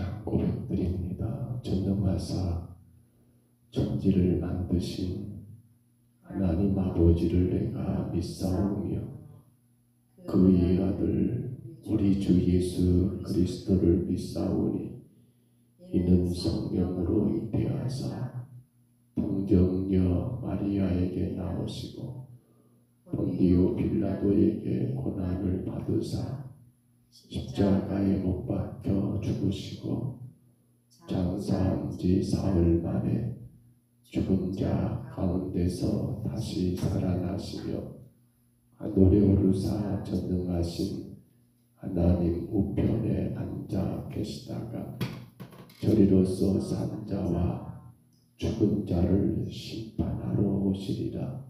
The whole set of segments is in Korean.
그냥 고백드립니다. 전능하사 천지를 만드신 하나님 아버지를 내가 믿사오며 그의 아들 우리 주 예수 그리스도를 믿사오니 이는 성령으로 잉태하사 동정녀 마리아에게 나오시고 본디오 빌라도에게 고난을 받으사 십자가에 못 박혀 죽으시고 장사한 지 사흘 만에 죽은 자 가운데서 다시 살아나시며 하늘에 오르사 전능하신 하나님 우편에 앉아 계시다가 저리로서 산 자와 죽은 자를 심판하러 오시리라.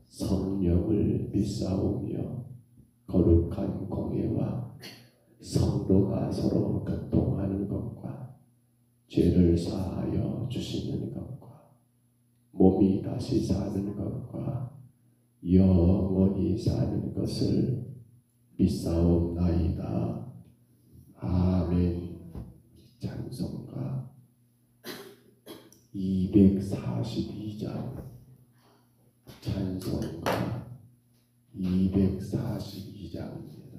성령을 믿사오며 거룩한 공예와 성도가 서로 교통하는 것과 죄를 사하여 주시는 것과 몸이 다시 사는 것과 영원히 사는 것을 믿사옵나이다. 아멘. 찬송가 242장 찬송가 242장입니다.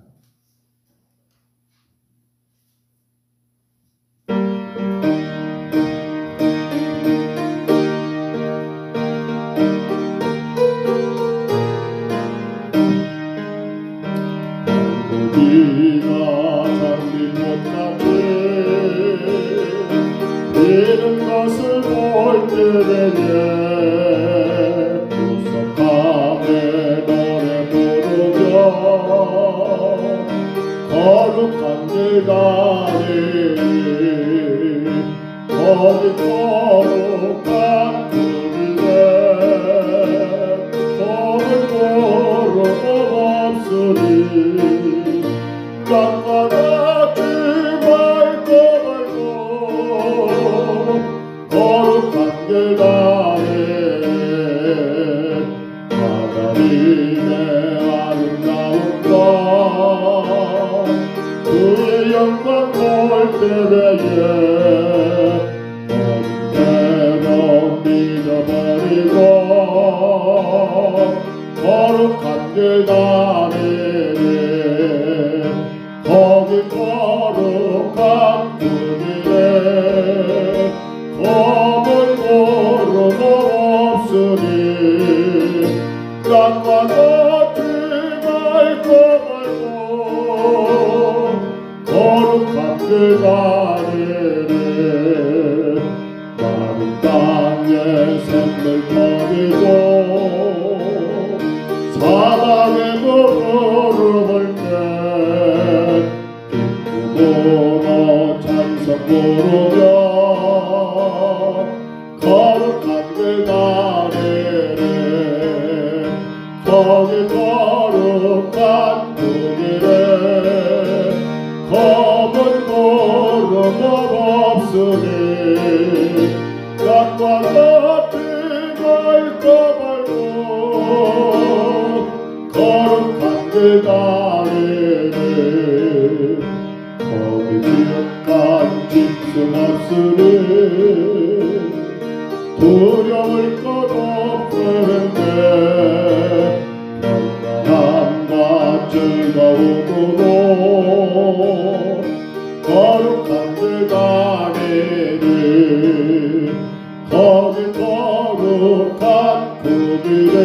우리가 잠이 못하게 이런 것을 볼 때에는 구속함에 노래 부르며 거룩한 길 가리니 거기 거룩한 그 길에 검은 도로 없으니 땅과 같이 맑고 거룩한 길 가네 하나님의 아름다운 것 그의 영광 볼 때에 언제로 믿어버리고 거룩한 길 가네 거기 거룩한 그 길에 검은 구름 없으니 땅과 같이 맑고 거룩한 길 가리니 마른 땅에 샘을 버리고 사방에 무릎을 기쁨으로 찬송 부르며 거룩한 길 가리니 거기 거룩한 그 길에 검은 구름 없으니 땅과 같이 맑고 거룩한 길 가리니 거기 지옥간 짐승 없으니 두려울 것 없는데 평안함과 즐거움으로 거룩한 길 가리니 거기 거룩한 그 길에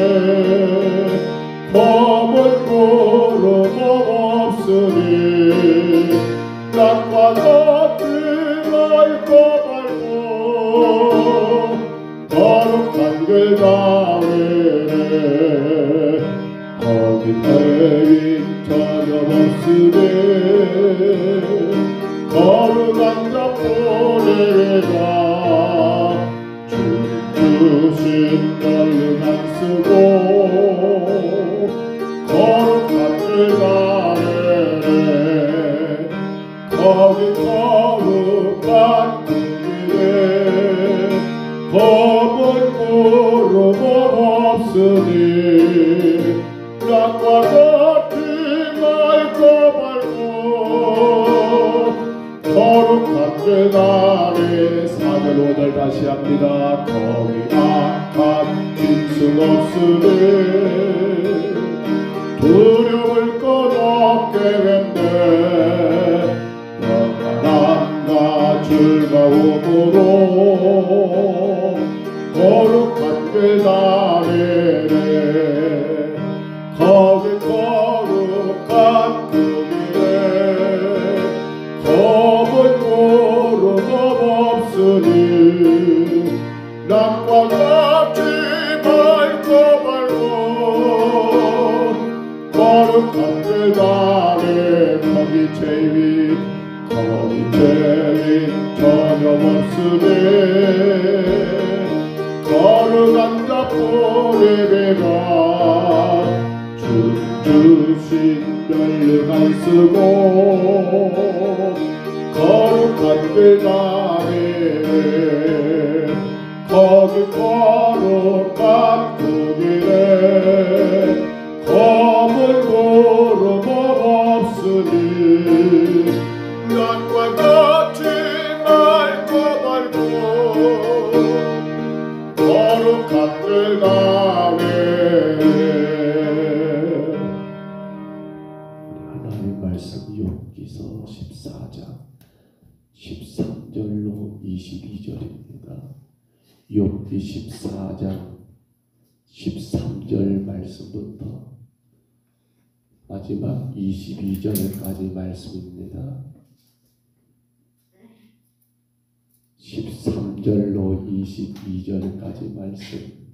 검은 구름 없으니 땅과 같이 맑고 거룩한 길 가리니 거기 태인 전혀 없으니 거룩한 자 보내라 주신 별은 안 쓰고 거룩한 길 가리니 거기 거룩한 그 길에 검은 구름 없으니 땅과 같이 맑고 거룩한 간절간에 4절 5절 다시 합니다. 거기 악한 짐승 없으니 두려울 것 없게 된대 평안함과 즐거움으로 거룩한 길 다니네 거기 거룩한 그 길에 검은 구름 없으니 낮과 같이 밝고 거룩한 길 다니네 거기 죄인 전혀 없으니 거룩한 자뿐이 비가 주 주신 별을 안 쓰고 거룩한 길 다니네 거기 거룩한 그 길에 검은 구름 없으니 낮과 같이 맑고 거룩한 길 다니네 하나님 말씀 욥기서 14장 13절로 22절입니다. 욥기 14장 13절 말씀부터 마지막 22절까지 말씀입니다. 13절로 22절까지 말씀.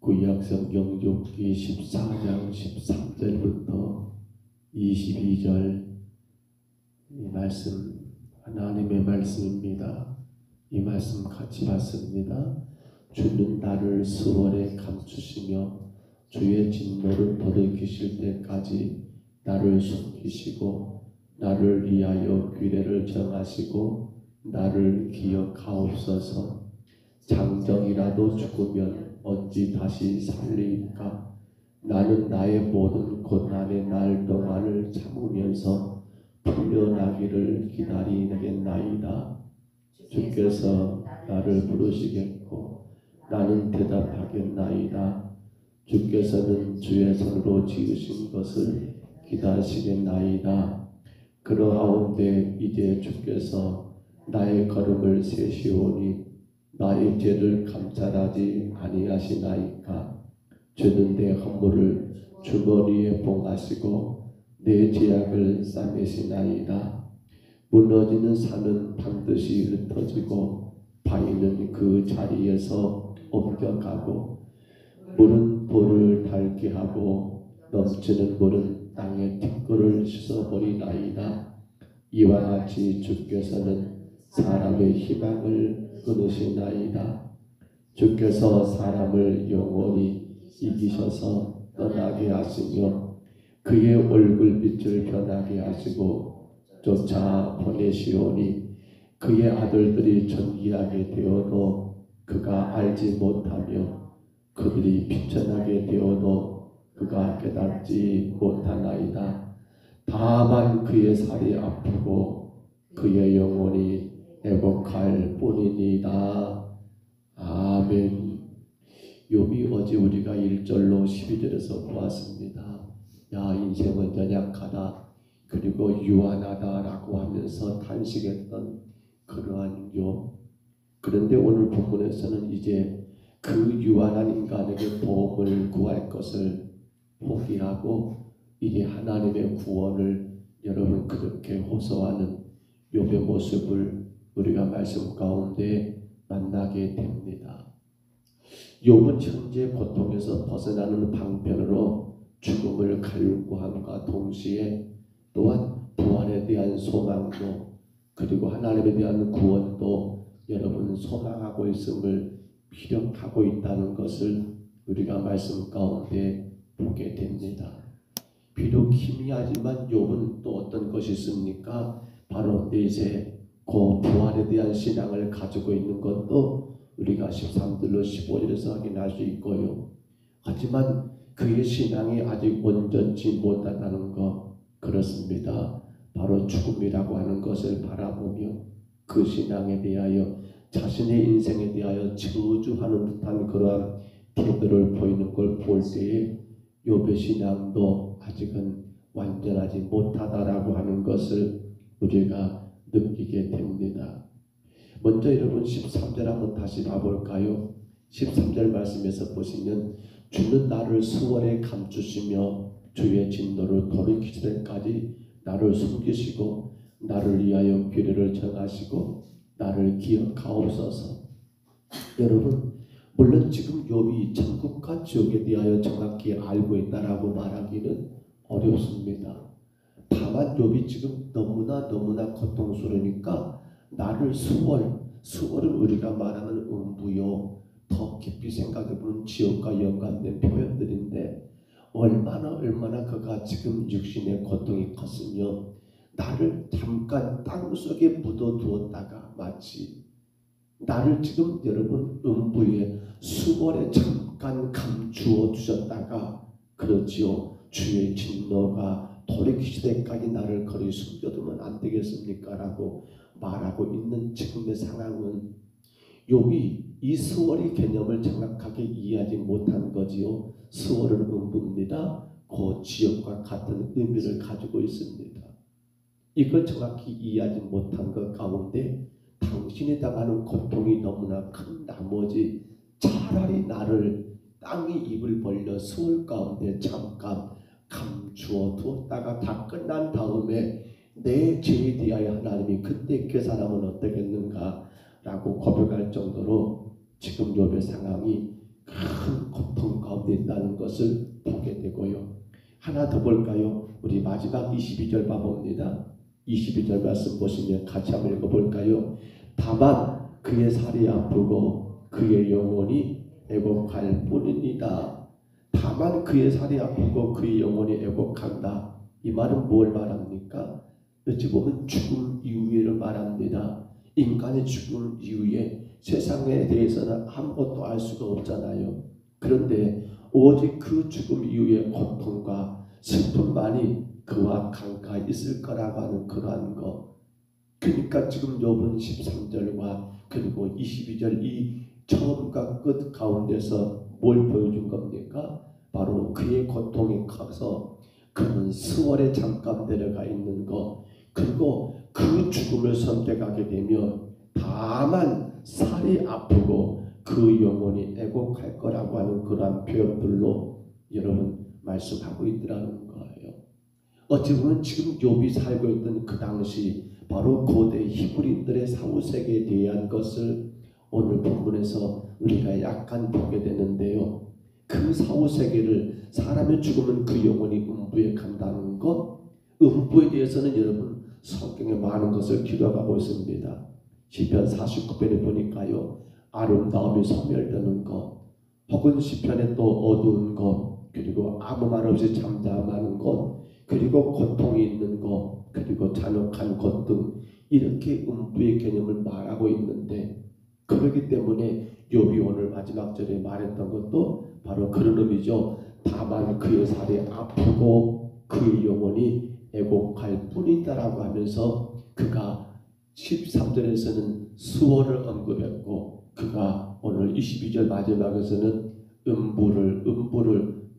구약성경 욥기 14장 13절부터 22절 이 말씀 하나님의 말씀입니다. 이 말씀 같이 봤습니다. 주는 나를 수월에 감추시며 주의 진노를 돌이키실 때까지 나를 숨기시고 나를 위하여 규례를 정하시고 나를 기억하옵소서. 장정이라도 죽으면 어찌 다시 살리까? 나는 나의 모든 고난의 날 동안을 참으면서 풀려나기를 기다리겠나이다. 주께서 나를 부르시겠고 나는 대답하겠나이다. 주께서는 주의 손으로 지으신 것을 기다리시겠나이다. 그러하온데 이제 주께서 나의 걸음을 세시오니 나의 죄를 감찰하지 아니하시나이까. 주는 내 허물을 주머니에 봉하시고 내 죄악을 싸매시나이다. 무너지는 산은 반드시 흩어지고 바위는 그 자리에서 옮겨가고 물은 돌을 닳게 하고 넘치는 물은 땅의 티끌을 씻어버리나이다. 이와 같이 주께서는 사람의 희망을 끊으시나이다. 주께서 사람을 영원히 이기셔서 떠나게 하시며 그의 얼굴빛을 변하게 하시고 쫓아 보내시오니 그의 아들들이 존귀하게 되어도 그가 알지 못하며 그들이 비천하게 되어도 그가 깨닫지 못하나이다. 다만 그의 살이 아프고 그의 영혼이 애곡할 뿐이니이다. 아멘. 욥이 어제 우리가 1절로 12절에서 보았습니다. 야, 인생은 연약하다 그리고 유한하다라고 하면서 탄식했던 그러한 욥. 그런데 오늘 본문에서는 이제 그 유한한 인간에게 도움을 구할 것을 포기하고 이제 하나님의 구원을 여러분 그렇게 호소하는 욥의 모습을 우리가 말씀 가운데 만나게 됩니다. 욥은 현재 고통에서 벗어나는 방편으로 죽음을 갈구함과 동시에 또한 부활에 대한 소망도 그리고 하나님에 대한 구원도 여러분 소망하고 있음을 피력하고 있다는 것을 우리가 말씀 가운데 보게 됩니다. 비록 희미하지만 욥은 또 어떤 것이 있습니까? 바로 내세 그 부활에 대한 신앙을 가지고 있는 것도 우리가 13절로 15절에서 확인할 수 있고요. 하지만 그의 신앙이 아직 온전치 못하다는 것, 그렇습니다. 바로 죽음이라고 하는 것을 바라보며 그 신앙에 대하여 자신의 인생에 대하여 저주하는 듯한 그러한 태도를 보이는 걸 볼 때에 욥의 신앙도 아직은 완전하지 못하다라고 하는 것을 우리가 느끼게 됩니다. 먼저 여러분 13절 한번 다시 봐볼까요? 13절 말씀에서 보시면 주는 나를 수월에 감추시며 주의 진노를 돌이키실 때까지 나를 숨기시고 나를 위하여 규례를 정하시고 나를 기억하옵소서. 여러분, 물론 지금 욥이 천국과 지옥에 대하여 정확히 알고 있다라고 말하기는 어렵습니다. 다만 욥이 지금 너무나 고통스러우니까 나를 수월은 우리가 말하는 음부요, 더 깊이 생각해보면 지옥과 연관된 표현들인데 얼마나 그가 지금 육신의 고통이 컸으며 나를 잠깐 땅속에 묻어두었다가 마치 나를 지금 여러분 음부의 수월에 잠깐 감추어 두셨다가 그렇지요, 주의 진노가 돌이키실 때까지 나를 거리 숨겨두면 안 되겠습니까? 라고 말하고 있는 지금의 상황은 욥이 이 수월의 개념을 정확하게 이해하지 못한 거지요. 수월은 음부입니다. 그 지옥과 같은 의미를 가지고 있습니다. 이걸 정확히 이해하지 못한 것 가운데 당신이 당하는 고통이 너무나 큰 나머지 차라리 나를 땅이 입을 벌려 수월 가운데 잠깐 감추어 두었다가 다 끝난 다음에 내 죄에 대하여 하나님이 그때 계산하면 어떻겠는가 라고 고백할 정도로 지금 욥의 상황이 큰 고통 가운데 있다는 것을 보게 되고요. 하나 더 볼까요? 우리 마지막 22절 봐봅니다. 22절 말씀 보시면 같이 한번 읽어볼까요? 다만 그의 살이 아프고 그의 영혼이 애곡할 뿐입니다. 다만 그의 살이 아프고 그의 영혼이 애곡한다. 이 말은 뭘 말합니까? 어찌 보면 죽음 이후를 말합니다. 인간의 죽음 이후에 세상에 대해서는 아무것도 알 수가 없잖아요. 그런데 오직 그 죽음 이후의 고통과 슬픔만이 그와 강가에 있을 거라고 하는 그러한 것. 그러니까 지금 욥은 13절과 그리고 22절 이 처음과 끝 가운데서 뭘 보여준 겁니까? 바로 그의 고통이 커서 그는 수월에 잠깐 내려가 있는 것, 그리고 그 죽음을 선택하게 되면 다만 살이 아프고 그 영혼이 애곡할 거라고 하는 그러한 표현들로 여러분 말씀하고 있더라는 거예요. 어찌 보면 지금 욥이 살고 있던 그 당시 바로 고대 히브리인들의 사후세계에 대한 것을 오늘 본문에서 우리가 약간 보게 되는데요. 그 사후세계를 사람의 죽으면 그 영혼이 음부에 간다는 것, 음부에 대해서는 여러분 성경에 많은 것을 기록하고 있습니다. 시편 49편에 보니까요, 아름다움이 소멸되는 것, 혹은 시편에 또 어두운 것, 그리고 아무 말 없이 잠잠하는 것, 그리고 고통이 있는 것, 그리고 잔혹한 것 등 이렇게 음부의 개념을 말하고 있는데, 그렇기 때문에 욥이 오늘 마지막 절에 말했던 것도 바로 그런 의미죠. 다만 그의 살이 아프고 그의 영혼이 애곡할 뿐이다라고 하면서 그가 13절에서는 수월을 언급했고 그가 오늘 22절 마지막에서는 음부를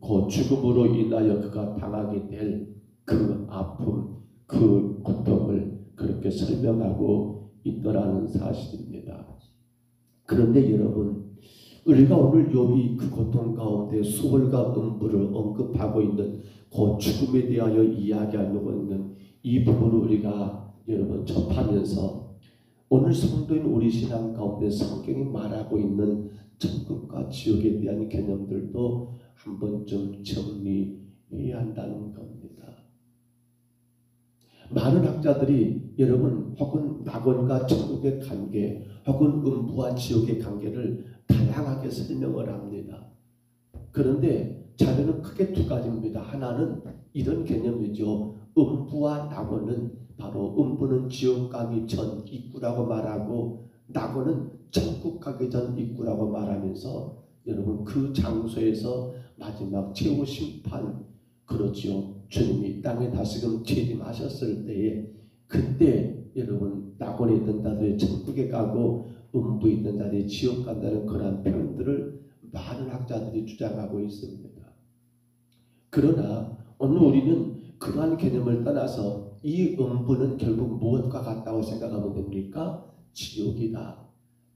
그 죽음으로 인하여 그가 당하게 될 그 아픔, 그 고통을 그렇게 설명하고 있더라는 사실입니다. 그런데 여러분, 우리가 오늘 욥이 그 고통 가운데 수월과 음부를 언급하고 있는 그 죽음에 대하여 이야기하고 있는 이 부분을 우리가 여러분 접하면서 오늘 성도인 우리 신앙 가운데 성경이 말하고 있는 천국과 지옥에 대한 개념들도 한 번쯤 정리해야 한다는 겁니다. 많은 학자들이 여러분 혹은 낙원과 천국의 관계 혹은 음부와 지옥의 관계를 다양하게 설명을 합니다. 그런데 자료는 크게 두 가지입니다. 하나는 이런 개념이죠. 음부와 낙원은 바로 음부는 지옥 가기 전 입구라고 말하고 낙원은 천국 가기 전 입구라고 말하면서 여러분 그 장소에서 마지막 최후 심판, 그렇지요. 주님이 땅에 다시금 재림하셨을 때에, 그때 여러분 낙원에 있던 자들이 천국에 가고 음부에 있던 자들이 지옥 간다는 그러한 표현들을 많은 학자들이 주장하고 있습니다. 그러나 오늘 우리는 그러한 개념을 떠나서 이 음부는 결국 무엇과 같다고 생각하면 됩니까? 지옥이다.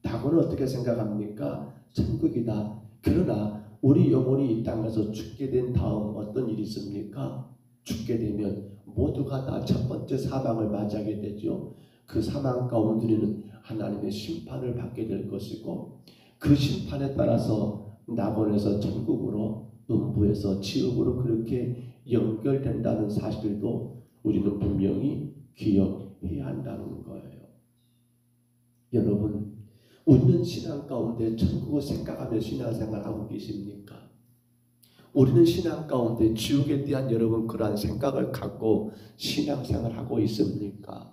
낙원은 어떻게 생각합니까? 천국이다. 그러나 우리 영혼이 이 땅에서 죽게 된 다음 어떤 일이 있습니까? 죽게 되면 모두가 다 첫 번째 사망을 맞이하게 되죠. 그 사망 가운데는 하나님의 심판을 받게 될 것이고, 그 심판에 따라서 낙원에서 천국으로, 음부에서 지옥으로 그렇게 연결된다는 사실도 우리는 분명히 기억해야 한다는 거예요. 여러분, 우리는 신앙 가운데 천국을 생각하며 신앙생활하고 계십니까? 우리는 신앙 가운데 지옥에 대한 여러분 그러한 생각을 갖고 신앙생활하고 있습니까?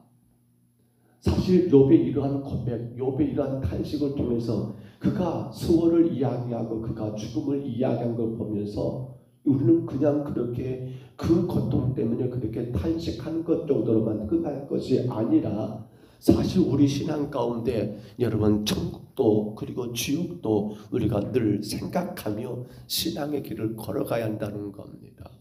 사실 욥의 이러한 고백, 욥의 이러한 탄식을 통해서 그가 수월을 이야기하고 그가 죽음을 이야기한 걸 보면서 우리는 그냥 그렇게 그 고통 때문에 그렇게 탄식하는 것 정도로만 끝날 것이 아니라, 사실 우리 신앙 가운데 여러분 천국도 그리고 지옥도 우리가 늘 생각하며 신앙의 길을 걸어가야 한다는 겁니다.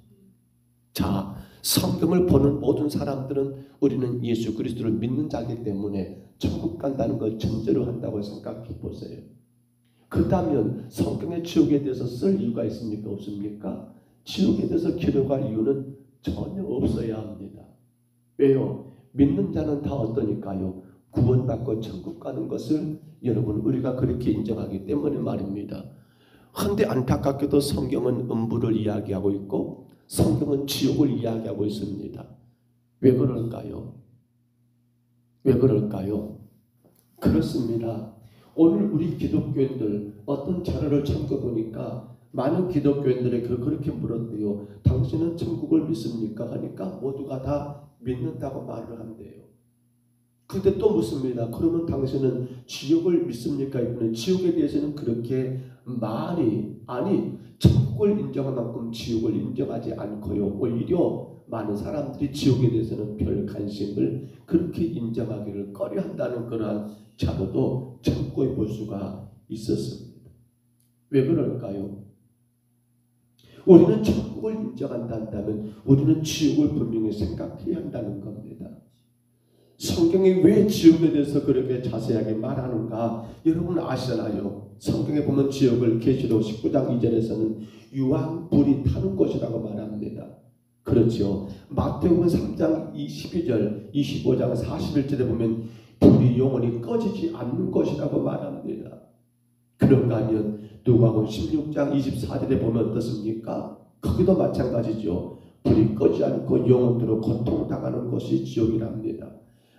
자, 성경을 보는 모든 사람들은 우리는 예수 그리스도를 믿는 자이기 때문에 천국 간다는 걸 전제로 한다고 생각해 보세요. 그렇다면 성경의 지옥에 대해서 쓸 이유가 있습니까? 없습니까? 지옥에 대해서 기록할 이유는 전혀 없어야 합니다. 왜요? 믿는 자는 다 어떠니까요? 구원받고 천국 가는 것을 여러분 우리가 그렇게 인정하기 때문에 말입니다. 그런데 안타깝게도 성경은 음부를 이야기하고 있고 성경은 지옥을 이야기하고 있습니다. 왜 그럴까요? 왜 그럴까요? 그렇습니다. 오늘 우리 기독교인들 어떤 자료를 찾아보니까 많은 기독교인들에게 그렇게 물었대요. 당신은 천국을 믿습니까? 하니까 모두가 다 믿는다고 말을 한대요. 근데 또 묻습니다. 그러면 당신은 지옥을 믿습니까? 이분은 지옥에 대해서는 그렇게 많이, 천국을 인정한 만큼 지옥을 인정하지 않고요. 오히려 많은 사람들이 지옥에 대해서는 별 관심을 그렇게 인정하기를 꺼려한다는 그러한 자료도 참고해 볼 수가 있었습니다. 왜 그럴까요? 우리는 천국을 인정한다 한다면 우리는 지옥을 분명히 생각해야 한다는 겁니다. 성경이 왜 지옥에 대해서 그렇게 자세하게 말하는가? 여러분 아시잖아요. 성경에 보면 지옥을 계시록 19장 2절에서는 유황 불이 타는 곳이라고 말합니다. 그렇죠. 마태복음 3장 12절 25장 41절에 보면 불이 영원히 꺼지지 않는 곳이라고 말합니다. 그런가 하면 누가복음 16장 24절에 보면 어떻습니까? 거기도 마찬가지죠. 불이 꺼지지 않고 영원토록 고통당하는 것이 지옥이랍니다.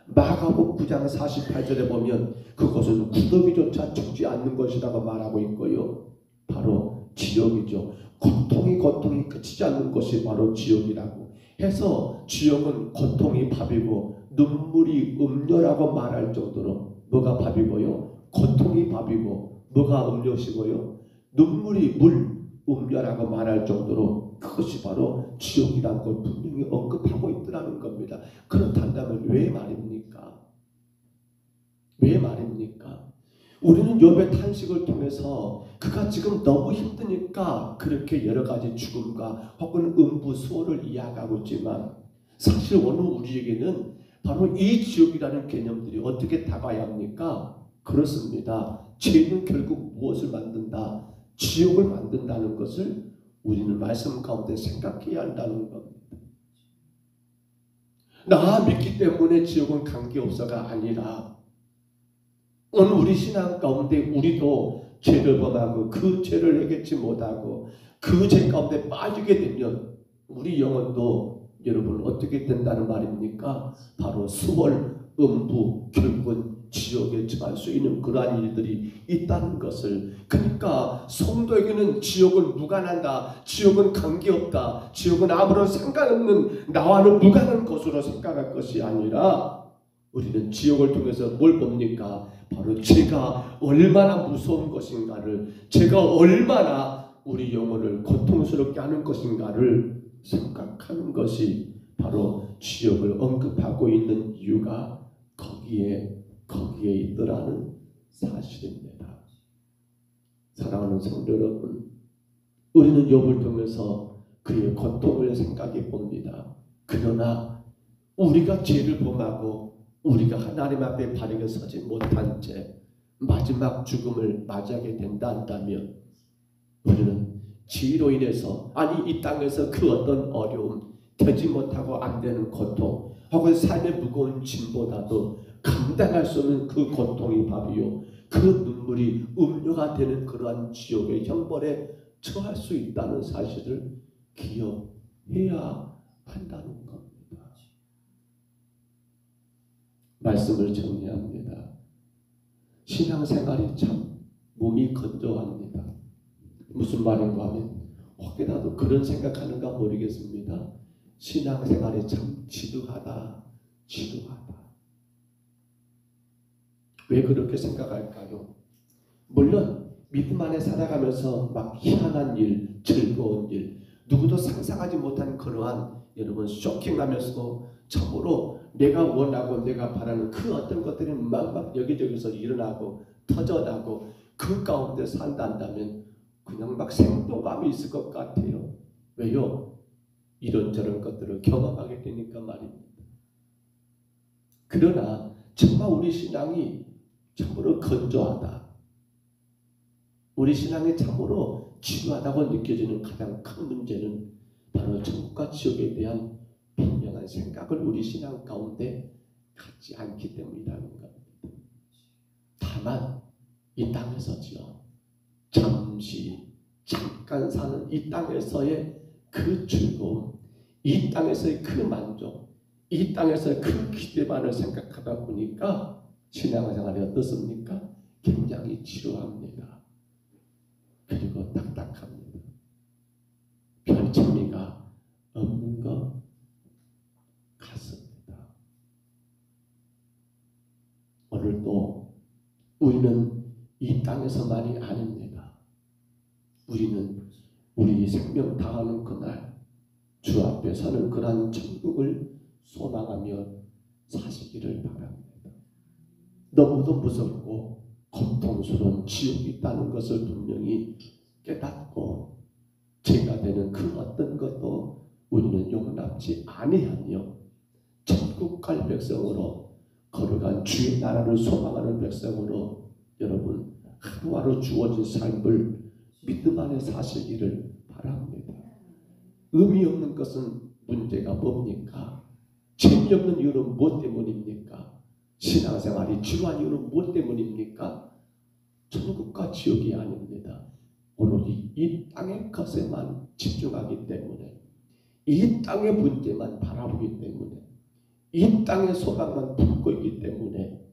마가복음 9장 48절에 보면 그것은 구더기조차 죽지 않는 것이라고 말하고 있고요. 바로 지옥이죠. 고통이 그치지 않는 것이 바로 지옥이라고 해서 지옥은 고통이 밥이고 눈물이 음료라고 말할 정도로 뭐가 밥이고요? 고통이 밥이고 뭐가 음료시고요? 눈물이 물, 음료라고 말할 정도로 그것이 바로 지옥이라는 걸 분명히 언급하고 있더라는 겁니다. 그렇다면 왜 말입니까? 왜 말입니까? 우리는 욥의 탄식을 통해서 그가 지금 너무 힘드니까 그렇게 여러 가지 죽음과 혹은 음부 수호를 이야기하고 있지만 사실 오늘 우리에게는 바로 이 지옥이라는 개념들이 어떻게 다가야 합니까? 그렇습니다. 죄는 결국 무엇을 만든다? 지옥을 만든다는 것을 우리는 말씀 가운데 생각해야 한다는 겁니다. 나 믿기 때문에 지옥은 관계없어가 아니라 오늘 우리 신앙 가운데 우리도 죄를 범하고 그 죄를 해결치 못하고 그 죄 가운데 빠지게 되면 우리 영혼도 여러분 어떻게 된다는 말입니까? 바로 수월, 음부, 결국은 지옥에 처할 수 있는 그러한 일들이 있다는 것을, 그러니까 성도에게는 지옥은 무관하다, 지옥은 관계없다, 지옥은 아무런 상관없는 나와는 무관한 것으로 생각할 것이 아니라 우리는 지옥을 통해서 뭘 봅니까? 바로 죄가 얼마나 무서운 것인가를, 죄가 얼마나 우리 영혼을 고통스럽게 하는 것인가를 생각하는 것이 바로 지옥을 언급하고 있는 이유가 거기에 있더라는 사실입니다. 사랑하는 성도 여러분, 우리는 욥을 통해서 그의 고통을 생각해 봅니다. 그러나 우리가 죄를 범하고 우리가 하나님 앞에 바르게 서지 못한 채 마지막 죽음을 맞이하게 된다 한다면 우리는 죄로 인해서, 아니 이 땅에서 그 어떤 어려움, 되지 못하고 안 되는 고통 혹은 삶의 무거운 짐보다도 감당할 수 없는 그 고통이 밥이요, 그 눈물이 음료가 되는 그러한 지옥의 형벌에 처할 수 있다는 사실을 기억해야 한다는 겁니다. 말씀을 정리합니다. 신앙생활이 참 몸이 건조합니다. 무슨 말인가 하면 혹여라도 그런 생각하는가 모르겠습니다. 신앙생활이 참 지루하다. 왜 그렇게 생각할까요? 물론 믿음 안에 살아가면서 막 희한한 일, 즐거운 일, 누구도 상상하지 못한 그러한 여러분 쇼킹하면서도 참으로 내가 원하고 내가 바라는 그 어떤 것들이 막 여기저기서 일어나고 터져나고 그 가운데 산다면 그냥 막 생동감이 있을 것 같아요. 왜요? 이런저런 것들을 경험하게 되니까 말입니다. 그러나 정말 우리 신앙이 참으로 건조하다, 우리 신앙이 참으로 지루하다고 느껴지는 가장 큰 문제는 바로 천국과 지옥에 대한 분명한 생각을 우리 신앙 가운데 갖지 않기 때문이라는 겁니다. 다만 이 땅에서지요, 잠깐 사는 이 땅에서의 그 즐거움, 이 땅에서의 그 만족, 이 땅에서의 그 기대만을 생각하다 보니까 신앙생활이 어떻습니까? 굉장히 지루합니다. 그리고 딱딱합니다. 별 재미가 없는 것 같습니다. 오늘도 우리는 이 땅에서만이 아닙니다. 우리는 우리 생명 다하는 그날 주 앞에 서는 그러한 천국을 소망하며 사시기를 바랍니다. 너무도 무섭고 고통스러운 지옥이 있다는 것을 분명히 깨닫고 죄가 되는 그 어떤 것도 우리는 용납지 아니하며 천국 갈 백성으로, 거룩한 주의 나라를 소망하는 백성으로 여러분 하루하루 주어진 삶을 믿음 안에 사시기를 바랍니다. 의미 없는 것은 문제가 뭡니까? 재미없는 이유는 무엇 때문입니까? 신앙생활이 지루한 이유는 무엇 때문입니까? 천국과 지옥이 아닙니다. 오로지 이 땅의 것에만 집중하기 때문에, 이 땅의 문제만 바라보기 때문에, 이 땅의 소망만 품고 있기 때문에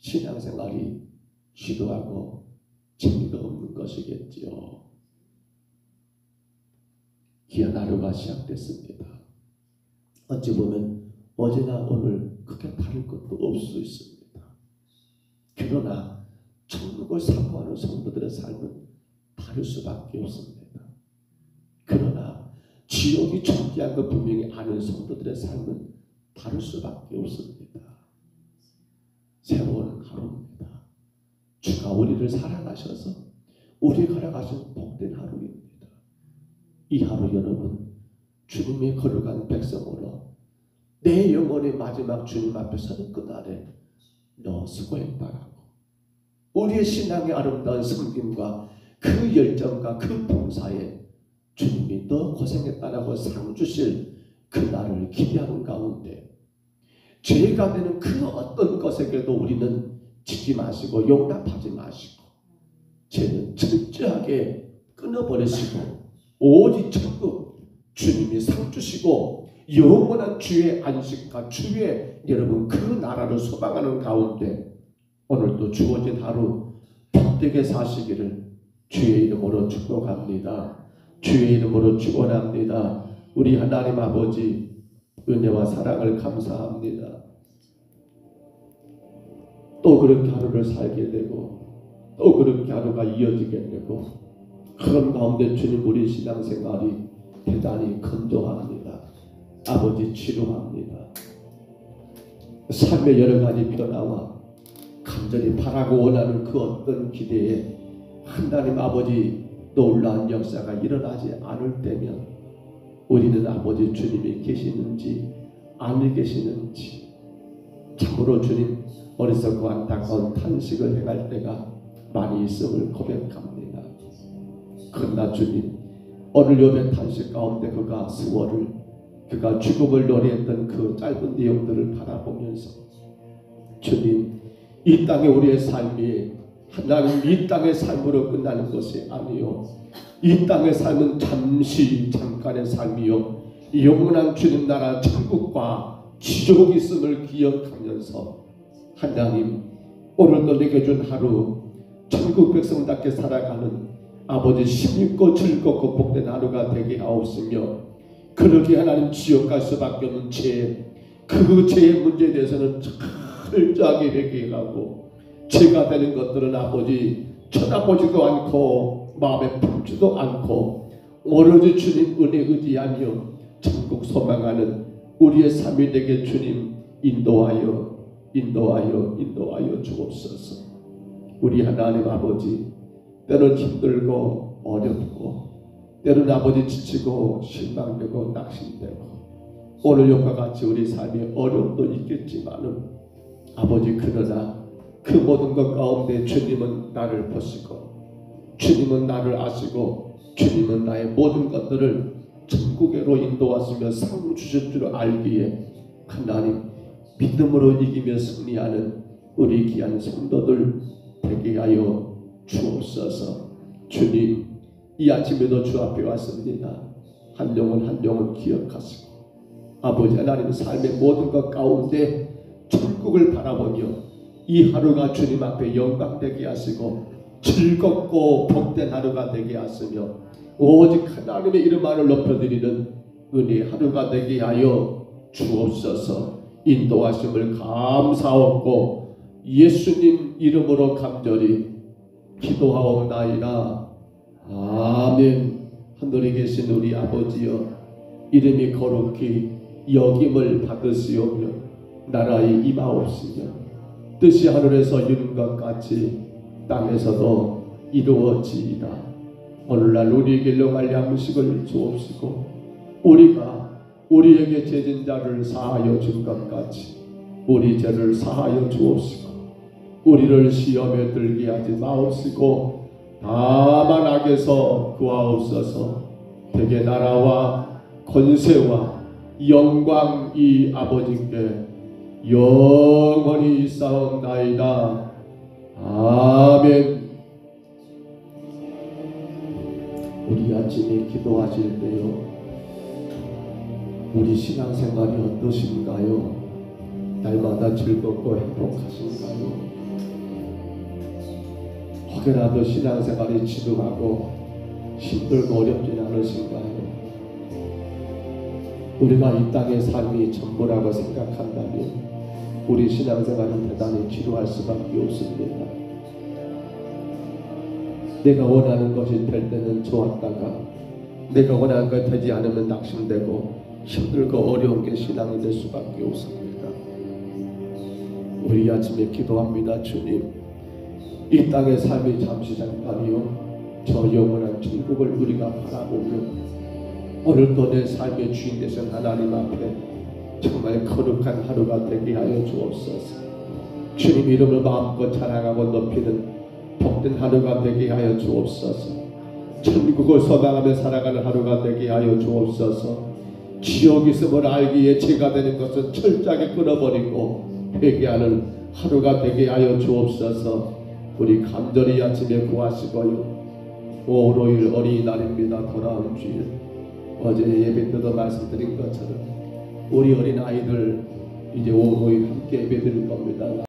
신앙생활이 지루하고 재미가 없는 것이겠지요. 귀한 하루가 시작됐습니다. 어찌 보면 어제나 오늘 크게 다를 것도 없을 수 있습니다. 그러나 천국을 사모하는 성도들의 삶은 다를 수밖에 없습니다. 그러나 지옥이 존재한 것 분명히 아는 성도들의 삶은 다를 수밖에 없습니다. 새로운 하루입니다. 주가 우리를 사랑하셔서 우리에게 허락하신 복된 하루입니다. 이 하루 여러분 주님의 거룩한 백성으로 내 영혼의 마지막 주님 앞에 서는 그날에 너 수고했다라고, 우리의 신앙의 아름다운 섬김과 그 열정과 그 봉사에 주님이 너 고생했다라고 상 주실 그날을 기대하는 가운데 죄가 되는 그 어떤 것에게도 우리는 지지 마시고 용납하지 마시고 죄는 철저하게 끊어버리시고 오직 천국 주님이 상 주시고 영원한 주의 안식과 주의 여러분 그 나라를 소망하는 가운데 오늘도 주어진 하루 복되게 사시기를 주의 이름으로 축복합니다. 주의 이름으로 축원합니다. 우리 하나님 아버지 은혜와 사랑을 감사합니다. 또 그렇게 하루를 살게 되고 또 그렇게 하루가 이어지게 되고 그런 가운데 주님 우리 신앙생활이 대단히 건조합니다. 아버지 치료합니다. 삶의 여러 가지 변화와 간절히 바라고 원하는 그 어떤 기대에 하나님 아버지 놀라운 역사가 일어나지 않을 때면 우리는 아버지 주님이 계시는지 안 계시는지 참으로 주님 어리석고 안타까운 탄식을 행할 때가 많이 있음을 고백합니다. 그러나 주님 오늘 요배 탄식 가운데 그가 수월을 그가 죽음을 노래했던 그 짧은 내용들을 바라보면서 주님 이 땅에 우리의 삶이 하나님 이 땅의 삶으로 끝나는 것이 아니요 이 땅의 삶은 잠깐의 삶이요 영원한 주님 나라 천국과 지옥이 있음을 기억하면서 하나님 오늘도 내게 준 하루 천국 백성답게 살아가는 아버지 힘있고 즐겁고 복된 하루가 되게 하옵시며 그러게 하나님 지옥 갈 수밖에 없는 그 죄의 문제에 대해서는 철저하게 회개하고 죄가 되는 것들은 아버지 쳐다보지도 않고 마음에 품지도 않고 오로지 주님 은혜 의지하며 천국 소망하는 우리의 삶이 되게 주님 인도하여 주옵소서. 우리 하나님 아버지 때로는 힘들고 어렵고 때로는 아버지 지치고 실망되고 낙심되고 오늘 욕과 같이 우리 삶에 어려움도 있겠지만은 아버지 그러나 그 모든 것 가운데 주님은 나를 보시고 주님은 나를 아시고 주님은 나의 모든 것들을 천국으로 인도하시며 상 주실 줄 알기에 하나님 믿음으로 이기며 승리하는 우리 귀한 성도들 되게 하여 주옵소서. 주님 이 아침에도 주 앞에 왔습니다. 한 영혼 기억하시고 아버지 하나님 삶의 모든 것 가운데 천국을 바라보며 이 하루가 주님 앞에 영광되게 하시고 즐겁고 복된 하루가 되게 하시며 오직 하나님의 이름만을 높여드리는 은혜의 하루가 되게 하여 주옵소서. 인도하심을 감사하고 예수님 이름으로 간절히 기도하옵나이다. 아멘. 하늘에 계신 우리 아버지여 이름이 거룩히 여김을 받으시오며 나라의 임하옵시며 뜻이 하늘에서 이룬 것 같이 땅에서도 이루어지이다. 오늘날 우리에게 일용할 양식을 주옵시고 우리가 우리에게 죄진 자를 사하여 준 것 같이 우리 죄를 사하여 주옵시고 우리를 시험에 들게 하지 마옵시고 다만 악에서 구하옵소서. 대개 나라와 권세와 영광이 아버지께 영원히 있사옵나이다. 아멘. 우리 아침에 기도하실 때요 우리 신앙생활이 어떠신가요? 날마다 즐겁고 행복하신가요? 혹여라도 신앙생활이 지루하고 힘들고 어렵지 않으신가요? 우리가 이 땅의 삶이 전부라고 생각한다면 우리 신앙생활은 대단히 지루할 수밖에 없습니다. 내가 원하는 것이 될 때는 좋았다가 내가 원하는 것이 되지 않으면 낙심되고 힘들고 어려운 게 신앙이 될 수밖에 없습니다. 우리 아침에 기도합니다. 주님 이 땅의 삶이 잠시 잠깐이요 저 영원한 천국을 우리가 바라보며 오늘도 내 삶의 주인 되신 하나님 앞에 정말 거룩한 하루가 되게 하여 주옵소서. 주님 이름을 마음껏 자랑하고 높이는 복된 하루가 되게 하여 주옵소서. 천국을 소망하며 살아가는 하루가 되게 하여 주옵소서. 지옥이 있음을 알기에 죄가 되는 것은 철저하게 끊어버리고 회개하는 하루가 되게 하여 주옵소서. 우리 간절히 아침에 구하시고요 월요일 어린이날입니다. 돌아온 주일 어제 예배 때도 말씀드린 것처럼 우리 어린아이들 이제 월요일 함께 예배 드릴 겁니다.